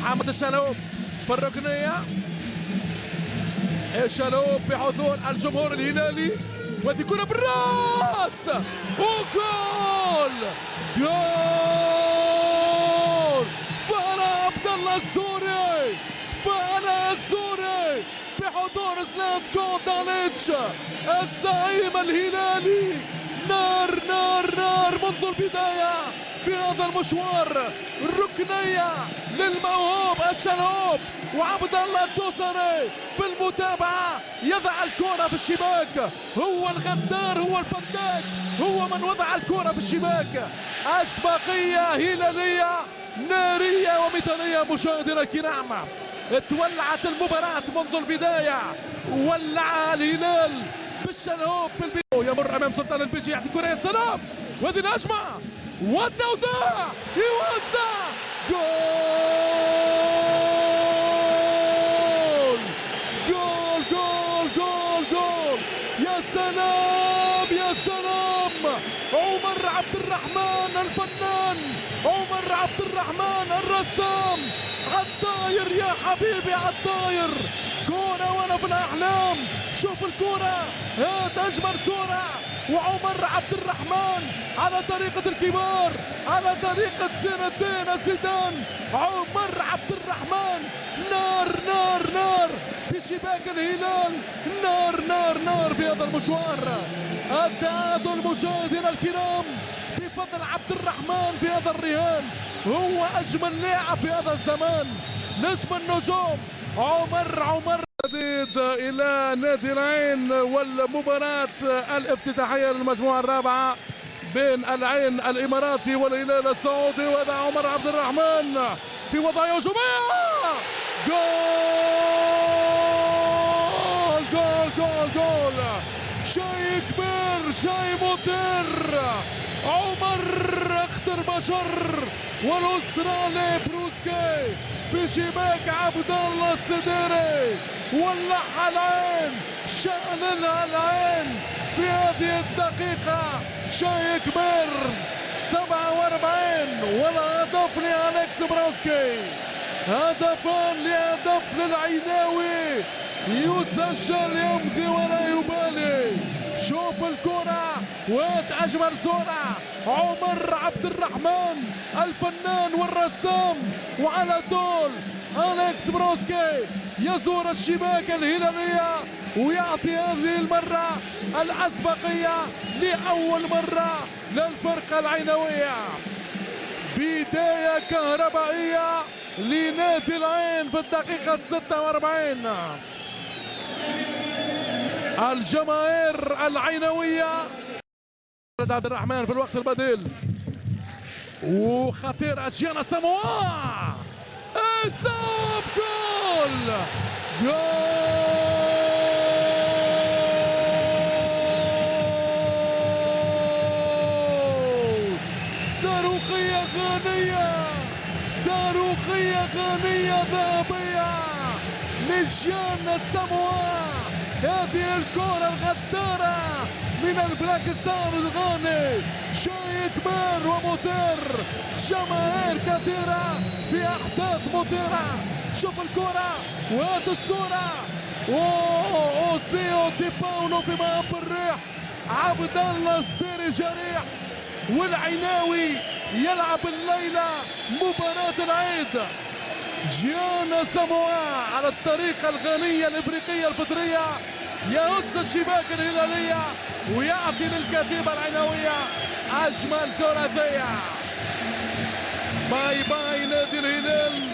محمد الشلوب في الركنية. الشلوب بحضور الجمهور الهلالي، وهذه كرة بالراس وجول. جول فعلا عبد الله الزوري، فعلا الزوري بحضور زلاتكو داليتش الزعيم الهلالي. نار نار نار منذ البداية في هذا المشوار. ركنية للموهوب الشلوب، وعبد الله الدوسري في المتابعة يضع الكرة في الشباك. هو الغدار، هو الفتاك، هو من وضع الكرة في الشباك. أسبقية هلالية نارية ومثالية. مشاهدينا الكرام، تولعت المباراة منذ البداية، ولعها الهلال بالشلهوب في البداية. يمر أمام سلطان البيشي، يعطي كرة، يا سلام، وهذه الهجمة والتوزيع، يوزع. جول جول جول جول جول. يا سلام يا سلام. عمر عبد الرحمن الفنان، عمر عبد الرحمن الرسام. عالطاير يا حبيبي، عالطاير. كورة وانا في الاحلام. شوف الكورة، هات اجمل صورة. وعمر عبد الرحمن على طريقة الكبار، على طريقة زين الدين زيدان. عمر عبد الرحمن نار نار نار في شباك الهلال. نار نار نار في هذا المشوار. التعادل مشاهدينا الكرام بفضل عبد الرحمن في هذا الرهان. هو اجمل لاعب في هذا الزمان، نجم النجوم عمر. جديد الى نادي العين والمباراة الافتتاحية للمجموعة الرابعة بين العين الاماراتي والهلال السعودي. وهذا عمر عبد الرحمن في وضعية هجومية. جول جول جول جول. شيء كبير، شيء مثير. عمر اختر بشر، والاسترالي بروسكي في شباك عبد الله السديري. ولعها العين، شأنها العين في هذه الدقيقة. شيء كبير. 47 والهدف لأليكس بروسكي. هدفان لهدف للعيناوي، يسجل يمضي ولا يبالي. شوف الكرة، وات أجمل صورة. عمر عبد الرحمن الفنان والرسام، وعلى طول أليكس بروسكي يزور الشباك الهلالية ويعطي هذه المرة الأسبقية لأول مرة للفرقة العينوية. بداية كهربائية لنادي العين في الدقيقة 46. الجماهير العينوية. عبد الرحمن في الوقت البديل، وخطير أجيانا ساموا، إصاب. جول جول. صاروخية غانية، صاروخية غانية ذهبية لجيانا ساموا. هذه الكرة الغدارة من البلاك ستار الغاني. شيء كبير ومثير، جماهير كثيرة في أحداث مثيرة. شوف الكرة وهات الصورة. أوزيو دي باولو في مهب الريح. عبد الله السديري جريح، والعيناوي يلعب الليلة مباراة العيد. جيانا ساموا على الطريقة الغنية الإفريقية الفطرية يهز الشباك الهلالية ويعطي للكتيبة العيناوية أجمل ثلاثية. باي باي نادي الهلال.